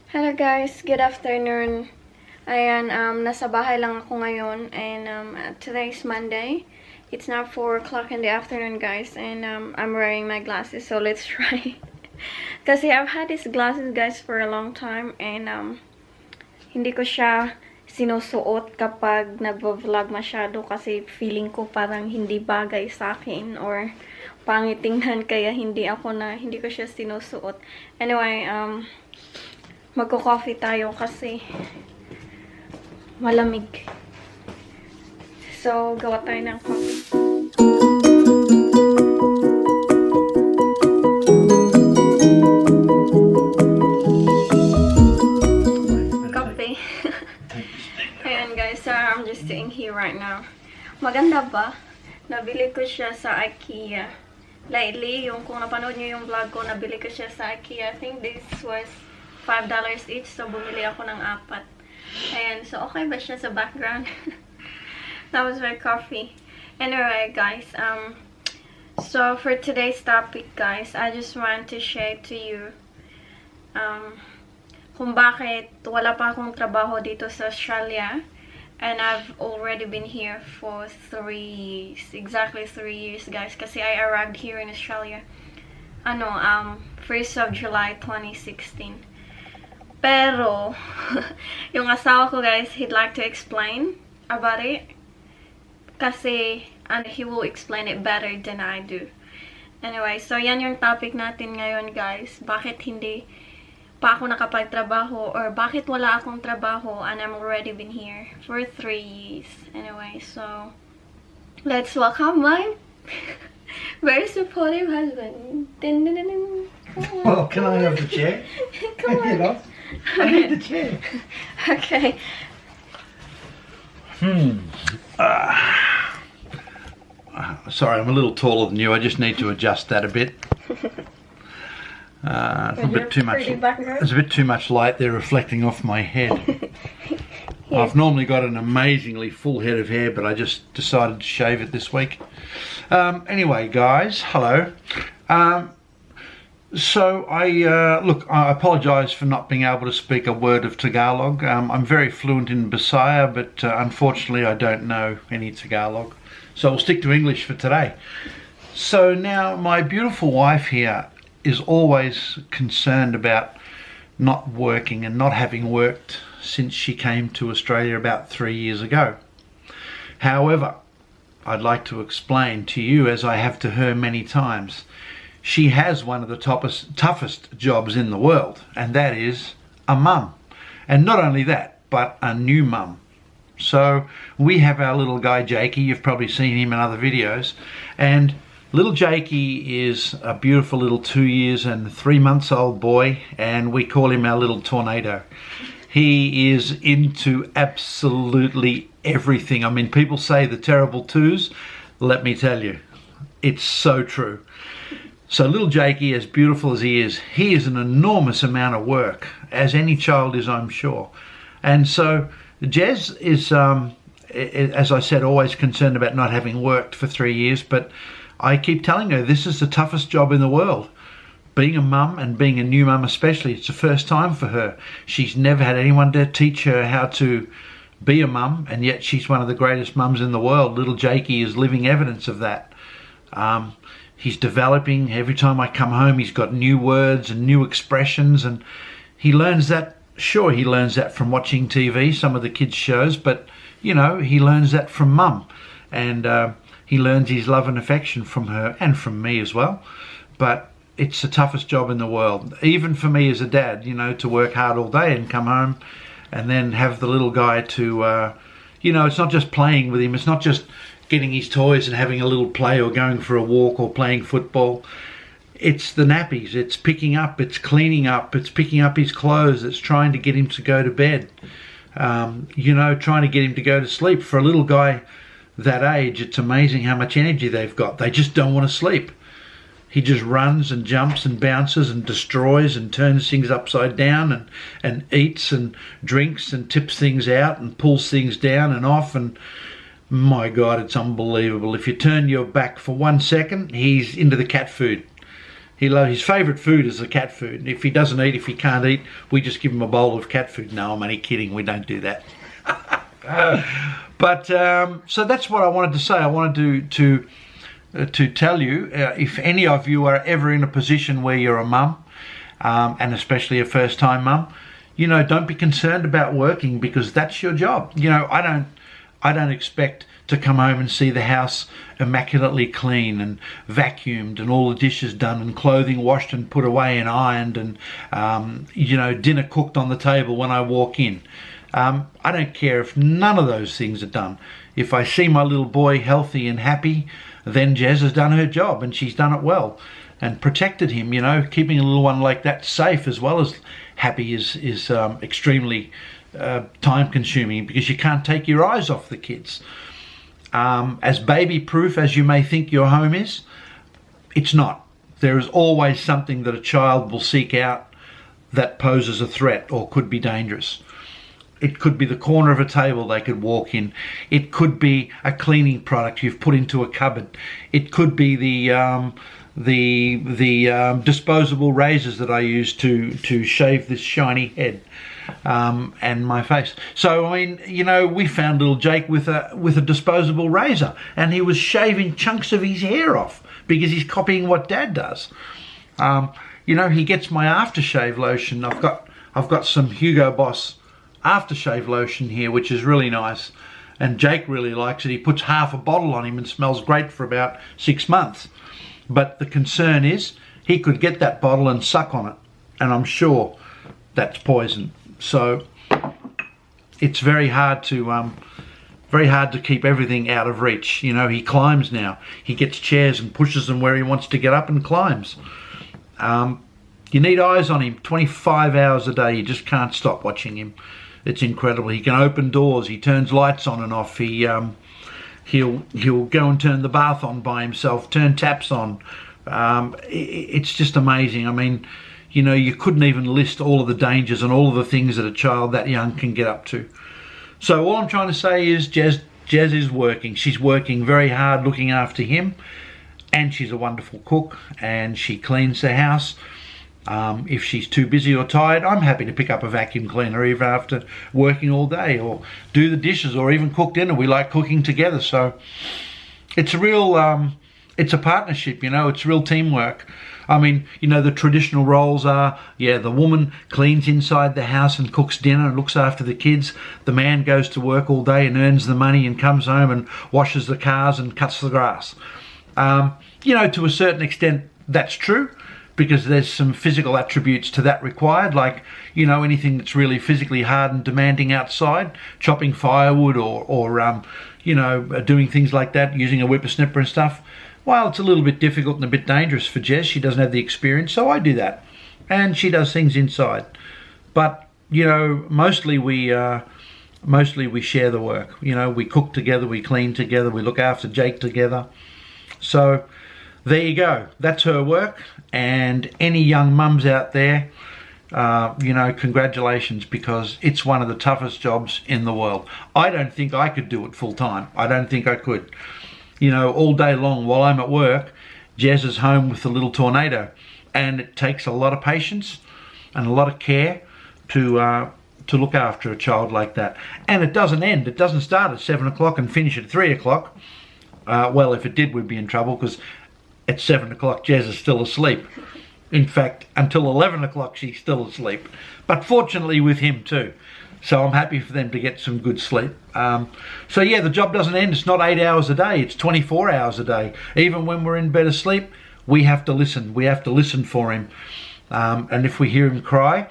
Hello guys, good afternoon. Ayan, nasa bahay lang ako ngayon and today's Monday. It's now 4 o'clock in the afternoon guys and I'm wearing my glasses, so let's try. Kasi I've had these glasses guys for a long time and hindi ko siya sinusuot kapag nagvo-vlog masyado kasi feeling ko parang hindi bagay sa akin or pangit tingnan kaya hindi ko siya sinusuot. Anyway, magko-coffee tayo kasi malamig. So, gawa tayo ng coffee. Coffee. Ayan guys, so I'm just sitting here right now. Maganda ba? Nabili ko siya sa IKEA. Lately, kung napanood niyo yung vlog ko, nabili ko siya sa IKEA. I think this was $5 each, so bumili ako ng 4. Ayan, so okay ba siya sa background? That was my coffee. Anyway, guys, so for today's topic, guys, I just want to share to you kung bakit wala pa akong trabaho dito sa Australia. And I've already been here for 3 years, exactly 3 years, guys, kasi I arrived here in Australia, 1st of July 2016. Pero, yung asawa ko guys, he'd like to explain about it. Kasi, and he will explain it better than I do. Anyway, so yan yung topic natin ngayon guys. Bakit hindi pa ako nakapagtrabaho or bakit wala akong trabaho and I'm already been here for 3 years. Anyway, so, let's welcome my very supportive husband. Dun, dun, dun, dun. Well, can I have the chair? Come on. You know? I need the chair. Okay. Sorry, I'm a little taller than you. I just need to adjust that a bit. It's a bit too much. There's a bit too much light there reflecting off my head. Yeah. I've normally got an amazingly full head of hair, but I just decided to shave it this week. Anyway, guys, hello. So I apologise for not being able to speak a word of Tagalog. I'm very fluent in Bisaya, but unfortunately I don't know any Tagalog. So I'll stick to English for today. So now my beautiful wife here is always concerned about not working and not having worked since she came to Australia about 3 years ago. However, I'd like to explain to you, as I have to her many times, she has one of the toughest jobs in the world, and that is a mum. And not only that, but a new mum. So we have our little guy Jakey. You've probably seen him in other videos, and little Jakey is a beautiful little 2 years and 3 months old boy, and we call him our little tornado. He is into absolutely everything. I mean, people say the terrible twos. Let me tell you, it's so true. So little Jakey, as beautiful as he is an enormous amount of work, as any child is, I'm sure. And so Jezz is, as I said, always concerned about not having worked for 3 years, but I keep telling her this is the toughest job in the world. Being a mum and being a new mum especially, it's the first time for her. She's never had anyone to teach her how to be a mum, and yet she's one of the greatest mums in the world. Little Jakey is living evidence of that. He's developing. Every time I come home, he's got new words and new expressions, and he learns that. Sure, he learns that from watching TV, some of the kids' shows, but, you know, he learns that from mum. And he learns his love and affection from her and from me as well. But it's the toughest job in the world, even for me as a dad, you know, to work hard all day and come home and then have the little guy to, you know, it's not just playing with him. It's not just getting his toys and having a little play or going for a walk or playing football. It's the nappies, it's picking up, it's cleaning up, it's picking up his clothes, it's trying to get him to go to bed, you know, trying to get him to go to sleep. For a little guy that age, it's amazing how much energy they've got. They just don't want to sleep. He just runs and jumps and bounces and destroys and turns things upside down and eats and drinks and tips things out and pulls things down and off, and my God, it's unbelievable. If you turn your back for 1 second, he's into the cat food. His favourite food is the cat food. If he doesn't eat, if he can't eat, we just give him a bowl of cat food. No, I'm only kidding. We don't do that. But so that's what I wanted to say. I wanted to tell you, if any of you are ever in a position where you're a mum, and especially a first-time mum, you know, don't be concerned about working, because that's your job. You know, I don't expect to come home and see the house immaculately clean and vacuumed and all the dishes done and clothing washed and put away and ironed and you know, dinner cooked on the table when I walk in. I don't care if none of those things are done. If I see my little boy healthy and happy, then Jezz has done her job, and she's done it well and protected him. You know, keeping a little one like that safe as well as happy is extremely time consuming, because you can't take your eyes off the kids. As baby proof as you may think your home is, it's not. There is always something that a child will seek out that poses a threat or could be dangerous. It could be the corner of a table they could walk in. It could be a cleaning product you've put into a cupboard. It could be the disposable razors that I use to shave this shiny head and my face. So I mean, you know, we found little Jake with a disposable razor, and he was shaving chunks of his hair off because he's copying what Dad does. You know, he gets my aftershave lotion. I've got some Hugo Boss aftershave lotion here, which is really nice, and Jake really likes it. He puts half a bottle on him and smells great for about 6 months. But the concern is he could get that bottle and suck on it, and I'm sure that's poison. So it's very hard to keep everything out of reach. You know, he climbs now. He gets chairs and pushes them where he wants to get up and climbs. You need eyes on him 25 hours a day. You just can't stop watching him. It's incredible. He can open doors. He turns lights on and off. He'll go and turn the bath on by himself, turn taps on. It's just amazing. I mean, you know, you couldn't even list all of the dangers and all of the things that a child that young can get up to. So all I'm trying to say is Jezz is working. She's working very hard looking after him, and she's a wonderful cook, and she cleans the house. If she's too busy or tired, I'm happy to pick up a vacuum cleaner even after working all day, or do the dishes, or even cook dinner. We like cooking together. So it's a real, it's a partnership, you know, it's real teamwork. I mean, you know, the traditional roles are, yeah, the woman cleans inside the house and cooks dinner and looks after the kids. The man goes to work all day and earns the money and comes home and washes the cars and cuts the grass. You know, to a certain extent, that's true, because there's some physical attributes to that required, like, you know, anything that's really physically hard and demanding outside, chopping firewood or you know, doing things like that, using a whippersnipper and stuff. Well, it's a little bit difficult and a bit dangerous for Jezz. She doesn't have the experience, so I do that. And she does things inside. But, you know, mostly we share the work. You know, we cook together, we clean together, we look after Jake together. So there you go. That's her work. And any young mums out there, you know, congratulations, because it's one of the toughest jobs in the world. I don't think I could do it full time. I don't think I could. You know, all day long while I'm at work, Jezz is home with the little tornado, and it takes a lot of patience and a lot of care to look after a child like that. And it doesn't end. It doesn't start at 7 o'clock and finish at 3 o'clock. Well, if it did, we'd be in trouble, because at 7 o'clock Jezz is still asleep. In fact, until 11 o'clock she's still asleep. But fortunately with him too. So I'm happy for them to get some good sleep. So yeah, the job doesn't end. It's not 8 hours a day. It's 24 hours a day. Even when we're in bed asleep, we have to listen. We have to listen for him. And if we hear him cry,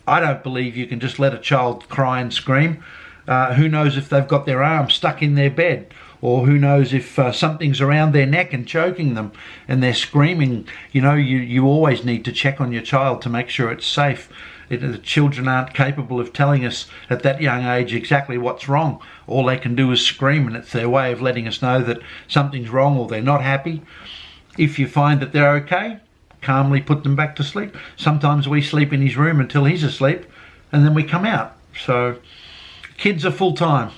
I don't believe you can just let a child cry and scream. Who knows if they've got their arm stuck in their bed, or who knows if something's around their neck and choking them and they're screaming. You know, you always need to check on your child to make sure it's safe. The children aren't capable of telling us at that young age exactly what's wrong. All they can do is scream, and it's their way of letting us know that something's wrong or they're not happy. If you find that they're okay, calmly put them back to sleep. Sometimes we sleep in his room until he's asleep, and then we come out. So kids are full time,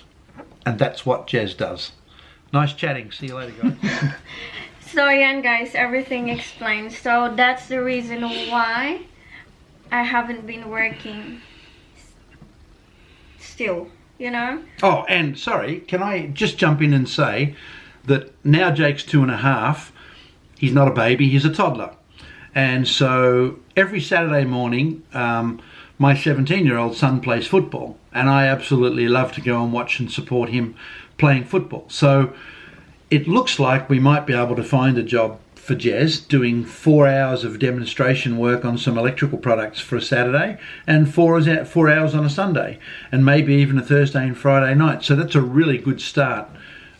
and that's what Jezz does. Nice chatting. See you later, guys. So again, guys, everything explained. So that's the reason why I haven't been working still, you know? Oh, and sorry, can I just jump in and say that now Jake's 2.5, he's not a baby, he's a toddler. And so every Saturday morning, my 17-year-old son plays football, and I absolutely love to go and watch and support him playing football. So it looks like we might be able to find a job for Jezz doing 4 hours of demonstration work on some electrical products for a Saturday and 4 hours on a Sunday, and maybe even a Thursday and Friday night. So that's a really good start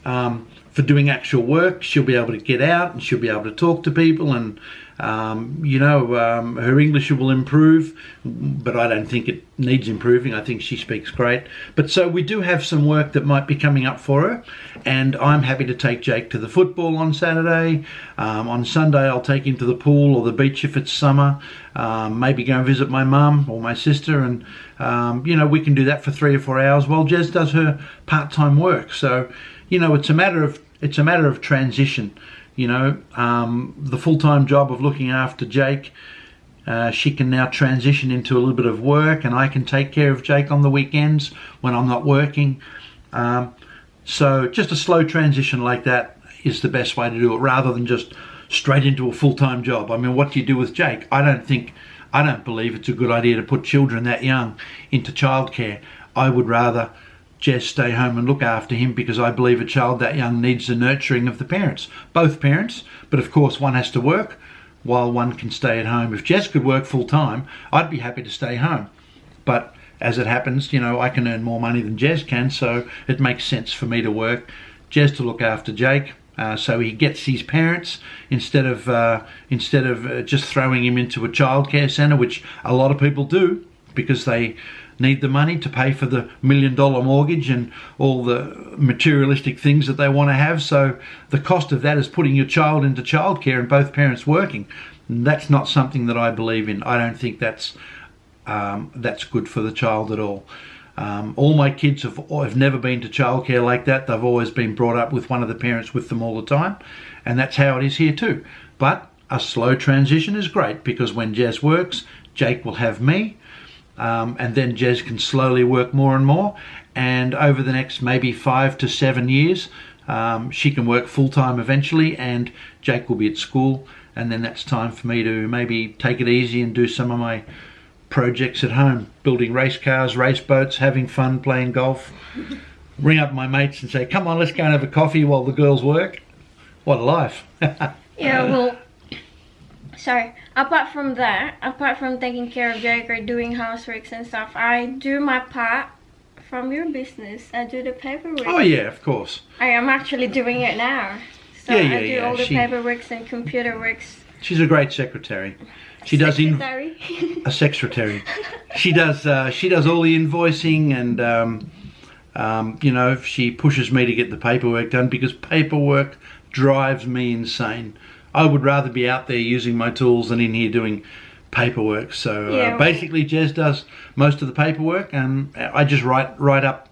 for doing actual work. She'll be able to get out and she'll be able to talk to people, and her English will improve, but I don't think it needs improving. I think she speaks great. But so we do have some work that might be coming up for her, and I'm happy to take Jake to the football on Saturday. On Sunday I'll take him to the pool or the beach if it's summer. Maybe go and visit my mum or my sister, and we can do that for 3 or 4 hours while Jezz does her part-time work. So it's a matter of transition. The full-time job of looking after Jake, she can now transition into a little bit of work, and I can take care of Jake on the weekends when I'm not working. So just a slow transition like that is the best way to do it, rather than just straight into a full-time job. I mean, what do you do with Jake? I don't believe it's a good idea to put children that young into childcare. I would rather Jezz stay home and look after him, because I believe a child that young needs the nurturing of the parents, both parents. But of course one has to work while one can stay at home. If Jezz could work full time, I'd be happy to stay home, but as it happens, I can earn more money than Jezz can, so it makes sense for me to work, Jezz to look after Jake, so he gets his parents instead of just throwing him into a childcare centre, which a lot of people do because they need the money to pay for the $1 million mortgage and all the materialistic things that they want to have. So the cost of that is putting your child into childcare and both parents working. And that's not something that I believe in. I don't think that's good for the child at all. All my kids have never been to childcare like that. They've always been brought up with one of the parents with them all the time, and that's how it is here too. But a slow transition is great, because when Jezz works, Jake will have me. And then Jezz can slowly work more and more, and over the next maybe 5 to 7 years she can work full-time eventually, and Jake will be at school, and then that's time for me to maybe take it easy and do some of my projects at home, building race cars, race boats, having fun, playing golf. Ring up my mates and say, come on, let's go and have a coffee while the girls work. What a life. Yeah, well, sorry, apart from taking care of Jake or doing houseworks and stuff, I do my part from your business. I do the paperwork. Oh yeah, of course. I am actually doing it now. So Yeah, I do all the paperworks and computer works. She's a great secretary. She does a secretary. She does all the invoicing, and she pushes me to get the paperwork done, because paperwork drives me insane. I would rather be out there using my tools than in here doing paperwork. So basically Jezz does most of the paperwork, and I just write up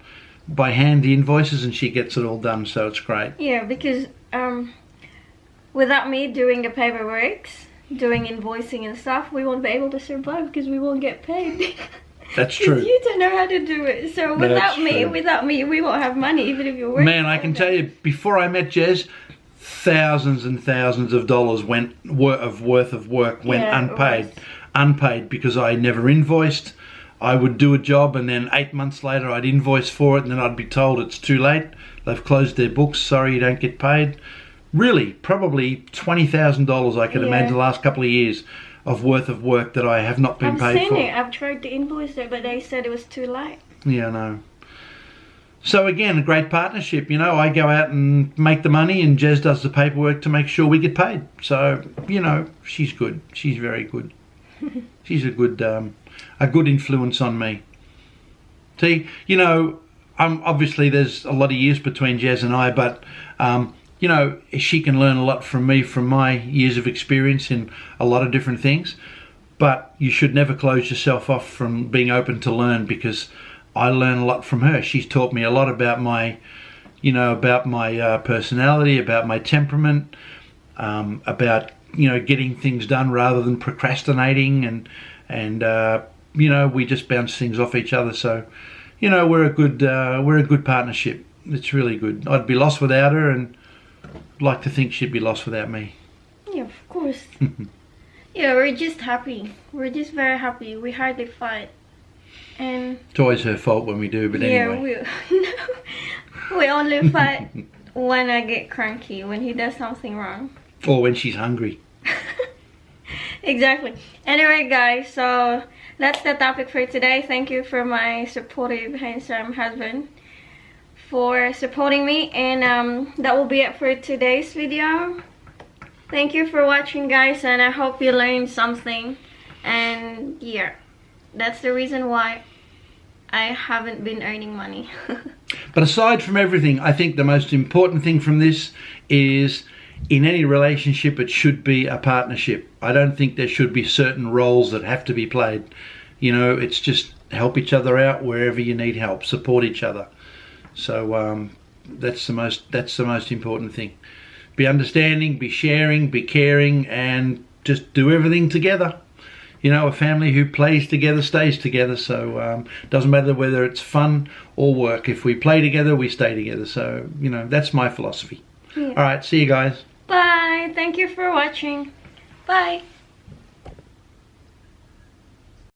by hand the invoices, and she gets it all done, so it's great. Yeah, because without me doing the paperwork, doing invoicing and stuff, we won't be able to survive, because we won't get paid. That's true. You don't know how to do it. So without me, we won't have money, even if you're working. Man, I can tell you, before I met Jezz, thousands and thousands of dollars worth of work went unpaid because I never invoiced. I would do a job, and then 8 months later I'd invoice for it, and then I'd be told it's too late, they've closed their books, sorry, you don't get paid. Really, probably $20,000 I could imagine the last couple of years of worth of work that I have not been paid for. I've seen it. I've tried to invoice it, but they said it was too late. Yeah, no. So again, a great partnership. I go out and make the money, and Jezz does the paperwork to make sure we get paid. So she's good. She's very good. She's a good influence on me. See, obviously there's a lot of years between Jezz and I, but she can learn a lot from me, from my years of experience in a lot of different things. But you should never close yourself off from being open to learn, because I learn a lot from her. She's taught me a lot about my personality, about my temperament, about, you know, getting things done rather than procrastinating, and you know, we just bounce things off each other. So, you know, we're a good partnership. It's really good. I'd be lost without her, and I'd like to think she'd be lost without me. Yeah, of course. Yeah, we're just happy. We're just very happy. We hardly fight. And It's always her fault when we do, but anyway. We only fight when I get cranky, when he does something wrong. Or when she's hungry. Exactly. Anyway, guys, so that's the topic for today. Thank you for my supportive, handsome husband for supporting me, and that will be it for today's video. Thank you for watching, guys, and I hope you learned something. And yeah, that's the reason why I haven't been earning money. But aside from everything, I think the most important thing from this is, in any relationship, it should be a partnership. I don't think there should be certain roles that have to be played. You know, it's just help each other out wherever you need help, support each other. So that's the most important thing. Be understanding, be sharing, be caring, and just do everything together. You know, a family who plays together stays together. So doesn't matter whether it's fun or work. If we play together, we stay together. So, you know, that's my philosophy. Yeah. All right, see you guys. Bye. Thank you for watching. Bye.